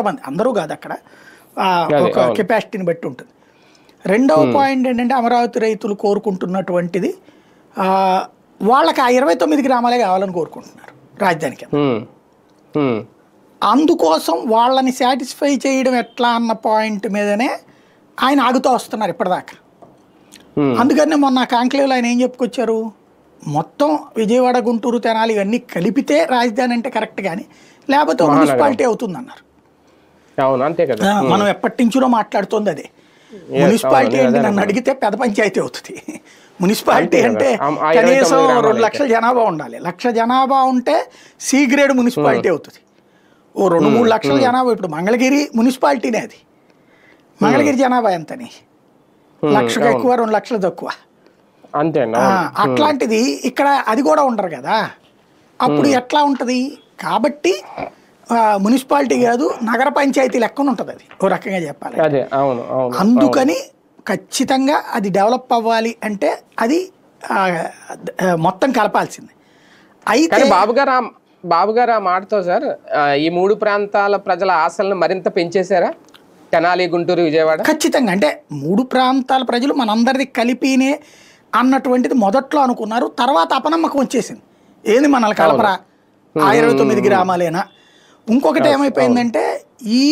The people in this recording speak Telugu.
కొంతమంది, అందరూ కాదు అక్కడ ఒక కెపాసిటీని బట్టి ఉంటుంది. రెండవ పాయింట్ ఏంటంటే అమరావతి రైతులు కోరుకుంటున్నటువంటిది వాళ్ళకి ఆ 29 గ్రామాలే కావాలని కోరుకుంటున్నారు రాజధానికి. అందుకోసం వాళ్ళని సాటిస్ఫై చేయడం ఎట్లా అన్న పాయింట్ మీదనే ఆయన ఆగుతూ వస్తున్నారు ఇప్పటిదాకా. అందుకనే మొన్న కాంక్లేవ్లో ఆయన ఏం చెప్పుకొచ్చారు, మొత్తం విజయవాడ, గుంటూరు, తెనాలి ఇవన్నీ కలిపితే రాజధాని అంటే కరెక్ట్, కానీ లేకపోతే మున్సిపాలిటీ అవుతుంది అన్నారు. మనం ఎప్పటి నుంచో మాట్లాడుతోంది అదే. మున్సిపాలిటీ అంటే నన్ను అడిగితే పెద్ద పంచాయతీ అవుతుంది. మున్సిపాలిటీ అంటే కనీసం 2 లక్షల జనాభా ఉండాలి. 1,00,000 జనాభా ఉంటే సి గ్రేడ్ మున్సిపాలిటీ అవుతుంది. ఓ 2-3 లక్షల జనాభా, ఇప్పుడు మంగళగిరి మున్సిపాలిటీనే, అది మంగళగిరి జనాభా ఎంతని, 1,00,000 ఎక్కువ 2 లక్షలు తక్కువ అట్లాంటిది ఇక్కడ అది కూడా ఉండరు కదా, అప్పుడు ఎట్లా ఉంటుంది? కాబట్టి మున్సిపాలిటీ కాదు నగర పంచాయతీ లెక్కన ఉంటుంది అది ఓ రకంగా చెప్పాలి. అందుకని ఖచ్చితంగా అది డెవలప్ అవ్వాలి అంటే అది మొత్తం కలపాల్సింది. అయితే బాబు గారు ఆ మాటతో సార్ ఈ 3 ప్రాంతాల ప్రజల ఆశలను మరింత పెంచేశారా? తెనాలి, గుంటూరు, విజయవాడ ఖచ్చితంగా. అంటే 3 ప్రాంతాల ప్రజలు మనందరిది కలిపినే అన్నటువంటిది మొదట్లో అనుకున్నారు, తర్వాత అపనమ్మకం వచ్చేసింది. ఏంది మనల్ని కలపరా, 29 గ్రామాలేనా? ఇంకొకటి ఏమైపోయిందంటే ఈ